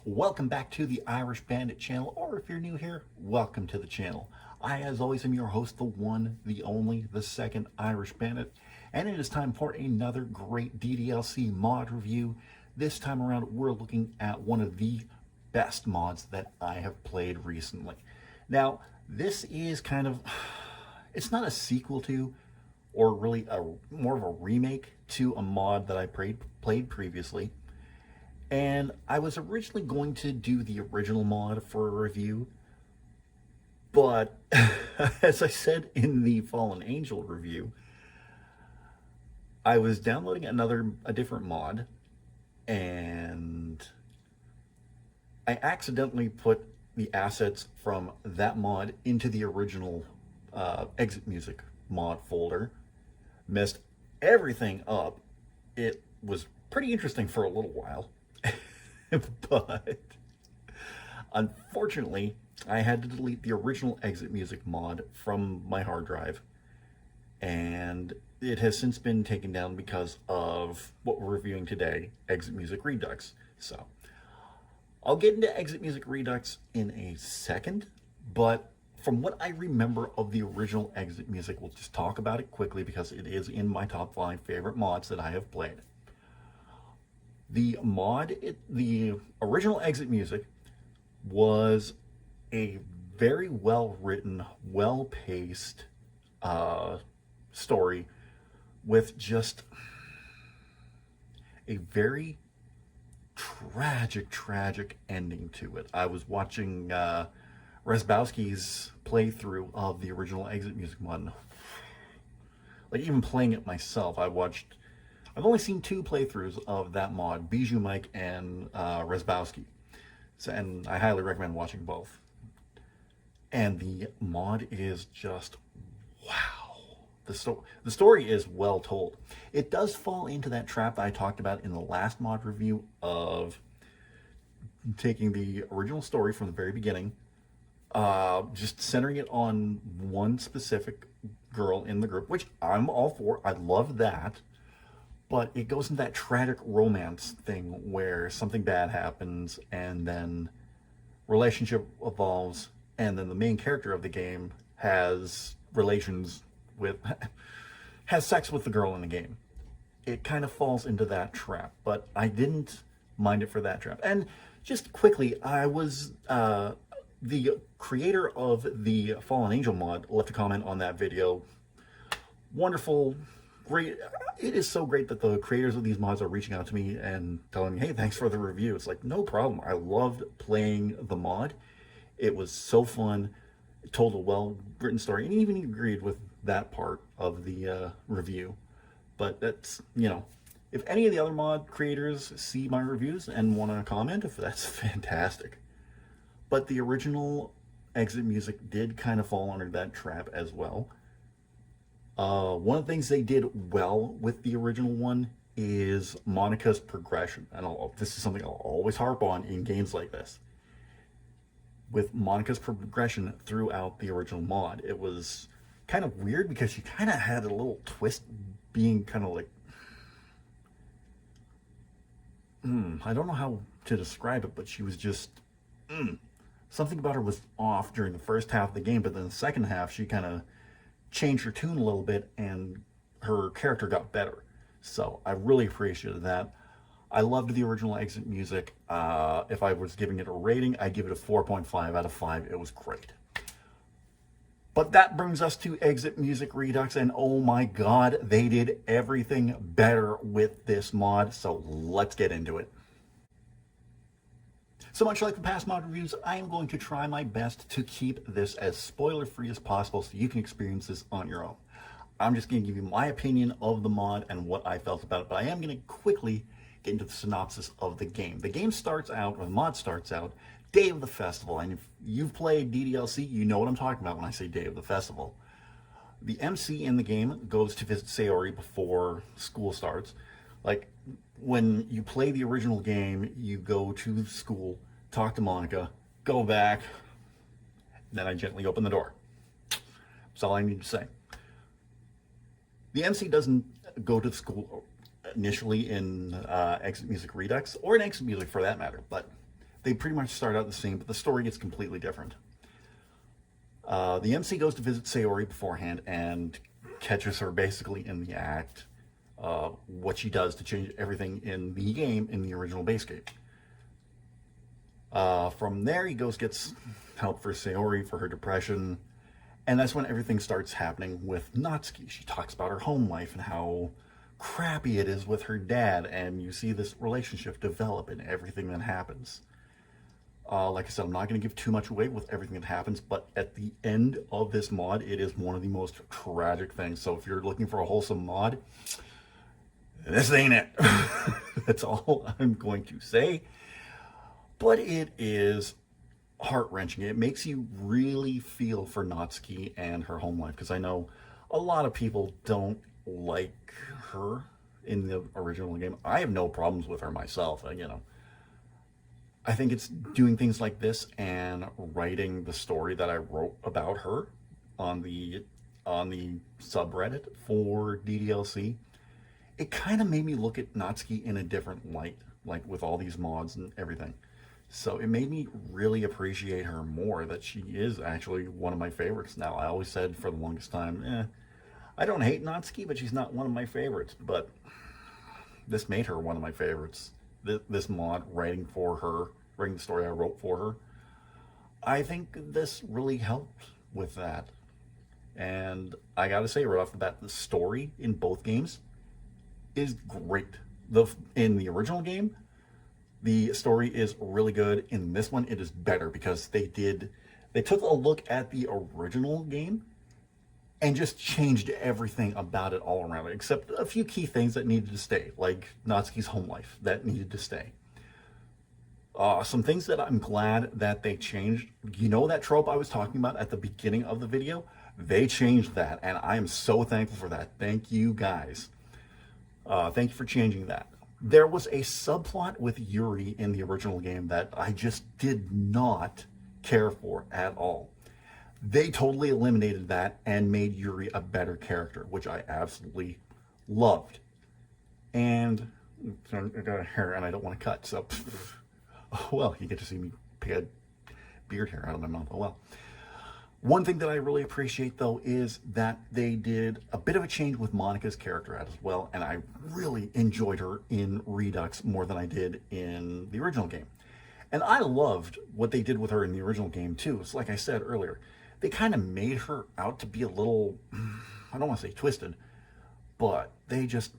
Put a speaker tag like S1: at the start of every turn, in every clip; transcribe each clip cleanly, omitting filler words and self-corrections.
S1: Welcome back to the Irish Bandit channel, or if you're new here, welcome to the channel. I, as always, am your host, the one, the only, the second Irish Bandit, and it is time for another great DDLC mod review. This time around, we're looking at one of the best mods that I have played recently. Now, this is kind of, it's not a sequel to, or really more of a remake to a mod that I played previously. And I was originally going to do the original mod for a review, but as I said in the Fallen Angel review, I was downloading a different mod, and I accidentally put the assets from that mod into the original exit music mod folder, messed everything up. It was pretty interesting for a little while. But unfortunately, I had to delete the original exit music mod from my hard drive, and it has since been taken down because of what we're reviewing today, Exit Music Redux. So I'll get into Exit Music Redux in a second, but from what I remember of the original Exit Music, we'll just talk about it quickly because it is in my top 5 favorite mods that I have played. The original Exit Music was a very well-written, well-paced story with just a very tragic ending to it. I was watching Resbowski's playthrough of the original Exit Music mod. Like, even playing it myself, I've only seen 2 playthroughs of that mod, Bijou Mike and Resbowski. So, and I highly recommend watching both. And the mod is just, wow. The story is well told. It does fall into that trap that I talked about in the last mod review of taking the original story from the very beginning, just centering it on one specific girl in the group, which I'm all for. I love that. But it goes into that tragic romance thing where something bad happens and then relationship evolves, and then the main character of the game has sex with the girl in the game. It kind of falls into that trap, but I didn't mind it for that trap. And just quickly, I was, the creator of the Fallen Angel mod left a comment on that video. Wonderful. Great. It is so great that the creators of these mods are reaching out to me and telling me, hey, thanks for the review. It's like, no problem. I loved playing the mod. It was so fun. It told a well-written story, and even agreed with that part of the review. But that's, if any of the other mod creators see my reviews and want to comment, if that's fantastic. But the original Exit Music did kind of fall under that trap as well. One of the things they did well with the original one is Monica's progression. And this is something I'll always harp on in games like this. With Monica's progression throughout the original mod, it was kind of weird because she kind of had a little twist, being kind of like, I don't know how to describe it, but she was just, something about her was off during the first half of the game, but then the second half, she kind of changed her tune a little bit and her character got better. So I really appreciated that. I loved the original Exit Music. If I was giving it a rating, I'd give it a 4.5 out of 5. It was great. But that brings us to Exit Music Redux, and oh my god, they did everything better with this mod, so let's get into it. So much like the past mod reviews, I am going to try my best to keep this as spoiler-free as possible so you can experience this on your own. I'm just going to give you my opinion of the mod and what I felt about it, but I am going to quickly get into the synopsis of the game. The game starts out, or the mod starts out, Day of the Festival, and if you've played DDLC, you know what I'm talking about when I say Day of the Festival. The MC in the game goes to visit Sayori before school starts. Like, when you play the original game, you go to school, talk to Monica, go back, then I gently open the door. That's all I need to say. The MC doesn't go to school initially in Exit Music Redux, or in Exit Music for that matter, but They pretty much start out the same, but the story gets completely different. The MC goes to visit Sayori beforehand and catches her basically in the act. What she does to change everything in the game in the original base game. From there, he goes gets help for Sayori for her depression, and that's when everything starts happening with Natsuki. She talks about her home life and how crappy it is with her dad, and you see this relationship develop in everything that happens. Like I said, I'm not going to give too much away with everything that happens, but at the end of this mod, it is one of the most tragic things. So if you're looking for a wholesome mod, this ain't it. That's all I'm going to say. But it is heart-wrenching. It makes you really feel for Natsuki and her home life, because I know a lot of people don't like her in the original game. I have no problems with her myself, I think it's doing things like this and writing the story that I wrote about her on the subreddit for DDLC. It kind of made me look at Natsuki in a different light, like with all these mods and everything. So it made me really appreciate her more, that she is actually one of my favorites now. I always said for the longest time, I don't hate Natsuki, but she's not one of my favorites. But this made her one of my favorites. This mod, writing the story I wrote for her, I think this really helped with that. And I gotta say right off the bat, the story in both games is great. In the original game, the story is really good. In this one, it is better because they took a look at the original game and just changed everything about it all around it, except a few key things that needed to stay, like Natsuki's home life, that needed to stay. Some things that I'm glad that they changed. You know that trope I was talking about at the beginning of the video? They changed that, and I am so thankful for that. Thank you, guys. Thank you for changing that. There was a subplot with Yuri in the original game that I just did not care for at all. They totally eliminated that and made Yuri a better character, which I absolutely loved. And I got hair and I don't want to cut, so oh well, you get to see me pick a beard hair out of my mouth. Oh well. One thing that I really appreciate, though, is that they did a bit of a change with Monika's character as well, and I really enjoyed her in Redux more than I did in the original game. And I loved what they did with her in the original game, too. It's like I said earlier, they kind of made her out to be a little, I don't want to say twisted, but they just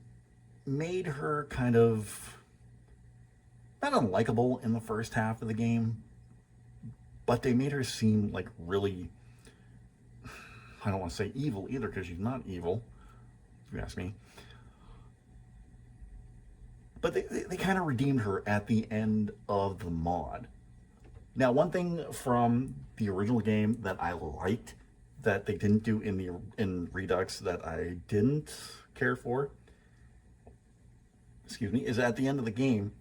S1: made her kind of not unlikable in the first half of the game, but they made her seem like really, I don't want to say evil either, because she's not evil, if you ask me. But they kind of redeemed her at the end of the mod. Now, one thing from the original game that I liked that they didn't do in Redux that I didn't care for, is at the end of the game,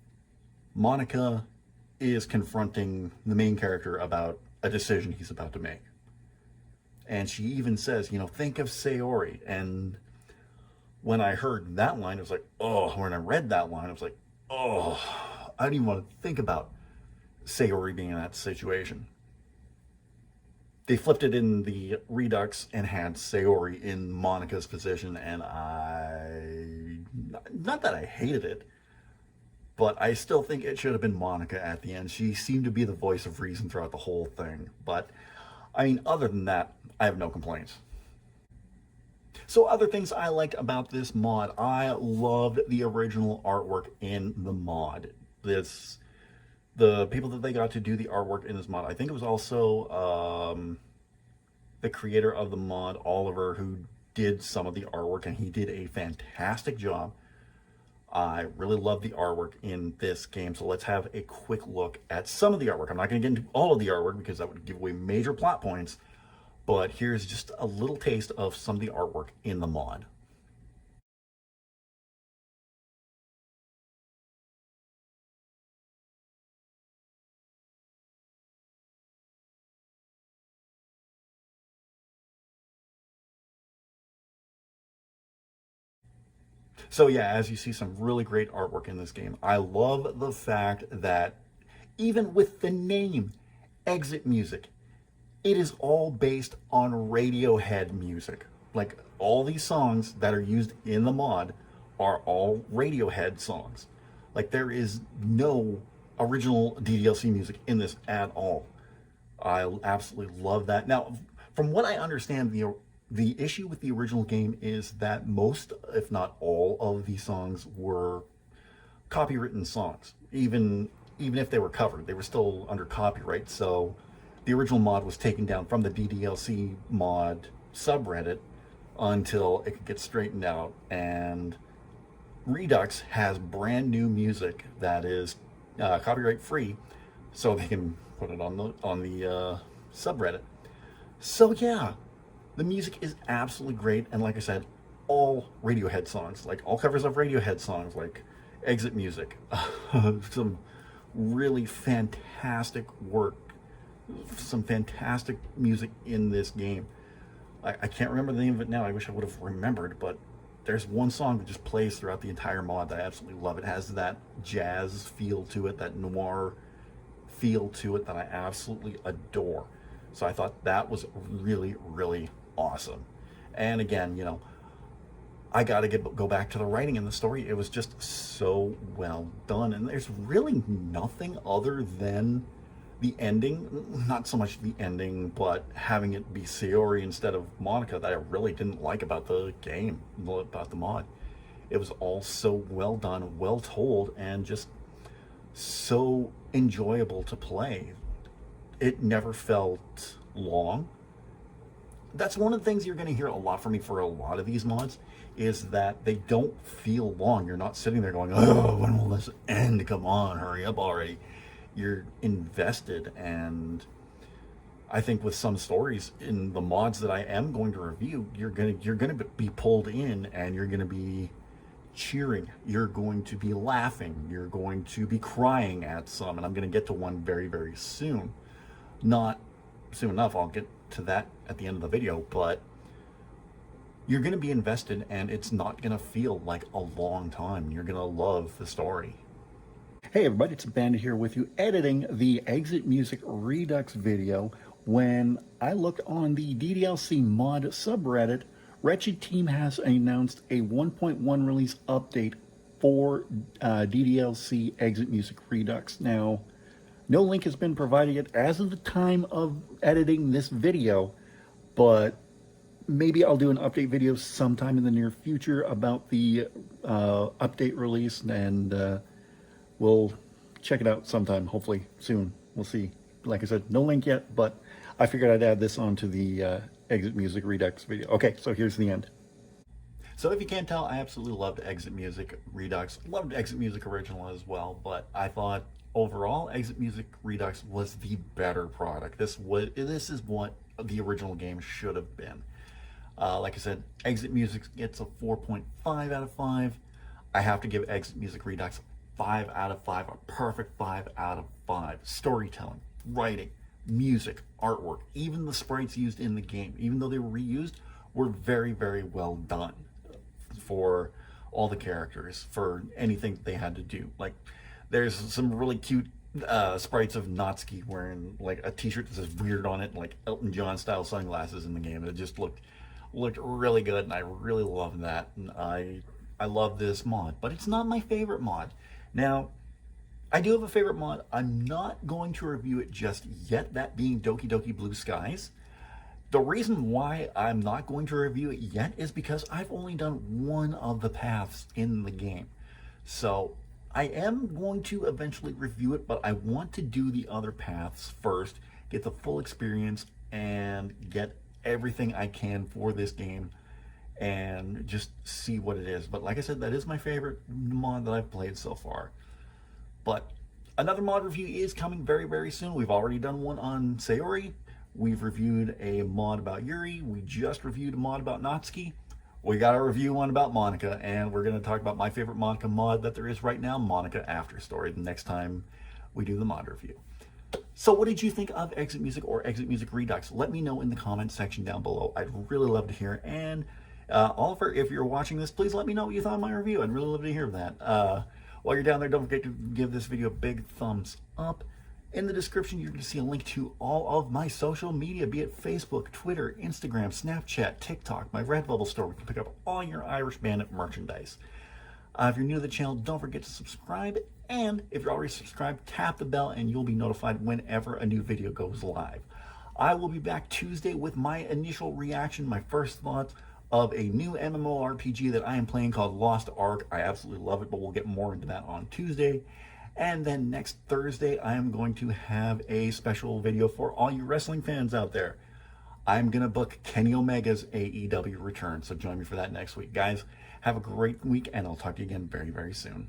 S1: Monika is confronting the main character about a decision he's about to make. And she even says, think of Sayori. And when I heard that line, it was like, oh, when I read that line, I was like, oh, I didn't even want to think about Sayori being in that situation. They flipped it in the Redux and had Sayori in Monika's position, and not that I hated it, but I still think it should have been Monika at the end. She seemed to be the voice of reason throughout the whole thing. But, other than that, I have no complaints. So other things I liked about this mod, I loved the original artwork in the mod. The people that they got to do the artwork in this mod, I think it was also the creator of the mod, Oliver, who did some of the artwork, and he did a fantastic job. I really love the artwork in this game, so let's have a quick look at some of the artwork. I'm not going to get into all of the artwork because that would give away major plot points, but here's just a little taste of some of the artwork in the mod. So yeah, as you see, some really great artwork in this game. I love the fact that even with the name Exit Music, it is all based on Radiohead music. Like, all these songs that are used in the mod are all Radiohead songs. Like, there is no original DDLC music in this at all. I absolutely love that. Now, from what I understand, the issue with the original game is that most, if not all, of the songs were copywritten songs. Even if they were covered, they were still under copyright. So the original mod was taken down from the DDLC mod subreddit until it could get straightened out. And Redux has brand new music that is copyright free, so they can put it on the subreddit. So yeah, the music is absolutely great, and like I said, all Radiohead songs, like all covers of Radiohead songs, like Exit Music, some really fantastic work, some fantastic music in this game. I can't remember the name of it now. I wish I would have remembered, but there's one song that just plays throughout the entire mod that I absolutely love. It has that jazz feel to it, that noir feel to it that I absolutely adore. So I thought that was really, really awesome. And again, you know, I got to go back to the writing and the story. It was just so well done. And there's really nothing other than the ending, not so much the ending, but having it be Sayori instead of Monica, that I really didn't like about the game, about the mod. It was all so well done, well told, and just so enjoyable to play. It never felt long. That's one of the things you're going to hear a lot from me for a lot of these mods, is that they don't feel long. You're not sitting there going, oh, when will this end? Come on, hurry up already. You're invested, and I think with some stories in the mods that I am going to review, you're gonna be pulled in, and you're gonna be cheering, you're going to be laughing, you're going to be crying at some, and I'm gonna get to one very, very soon. Not soon enough, I'll get to that at the end of the video, but you're gonna be invested, and it's not gonna feel like a long time. You're gonna love the story. Hey everybody, it's Bandit here with you, editing the Exit Music Redux video. When I looked on the DDLC mod subreddit, Wretched Team has announced a 1.1 release update for DDLC Exit Music Redux. Now, no link has been provided yet as of the time of editing this video, but maybe I'll do an update video sometime in the near future about the update release, and we'll check it out sometime, hopefully soon. We'll see. Like I said, no link yet, but I figured I'd add this onto the Exit Music Redux video. Okay, so here's the end. So if you can't tell, I absolutely loved Exit Music Redux. Loved Exit Music Original as well, but I thought overall Exit Music Redux was the better product. This is what the original game should have been. Like I said, Exit Music gets a 4.5 out of 5. I have to give Exit Music Redux 5 out of 5, a perfect 5 out of 5. Storytelling, writing, music, artwork, even the sprites used in the game, even though they were reused, were very, very well done for all the characters, for anything they had to do. Like, there's some really cute sprites of Natsuki wearing like a t-shirt that says weird on it, like Elton John style sunglasses in the game. It just looked really good, and I really love that. And I love this mod, but it's not my favorite mod. Now, I do have a favorite mod. I'm not going to review it just yet, that being Doki Doki Blue Skies. The reason why I'm not going to review it yet is because I've only done one of the paths in the game. So I am going to eventually review it, but I want to do the other paths first, get the full experience, and get everything I can for this game, and just see what it is. But like I said, that is my favorite mod that I've played so far. But another mod review is coming very, very soon. We've already done one on Sayori. We've reviewed a mod about Yuri. We just reviewed a mod about Natsuki. We got a review one about Monica, and we're going to talk about my favorite Monica mod that there is right now, Monica After Story, the next time we do the mod review. So what did you think of Exit Music or Exit Music Redux? Let me know in the comments section down below. I'd really love to hear. And Oliver, if you're watching this, please let me know what you thought of my review. I'd really love to hear that. While you're down there, don't forget to give this video a big thumbs up. In the description, you're going to see a link to all of my social media, be it Facebook, Twitter, Instagram, Snapchat, TikTok, my Redbubble store. We can pick up all your Irish Bandit merchandise. If you're new to the channel, don't forget to subscribe. And if you're already subscribed, tap the bell and you'll be notified whenever a new video goes live. I will be back Tuesday with my initial reaction, my first thoughts of a new MMORPG that I am playing called Lost Ark. I absolutely love it, but we'll get more into that on Tuesday. And then next Thursday, I am going to have a special video for all you wrestling fans out there. I'm going to book Kenny Omega's AEW return, so join me for that next week. Guys, have a great week, and I'll talk to you again very, very soon.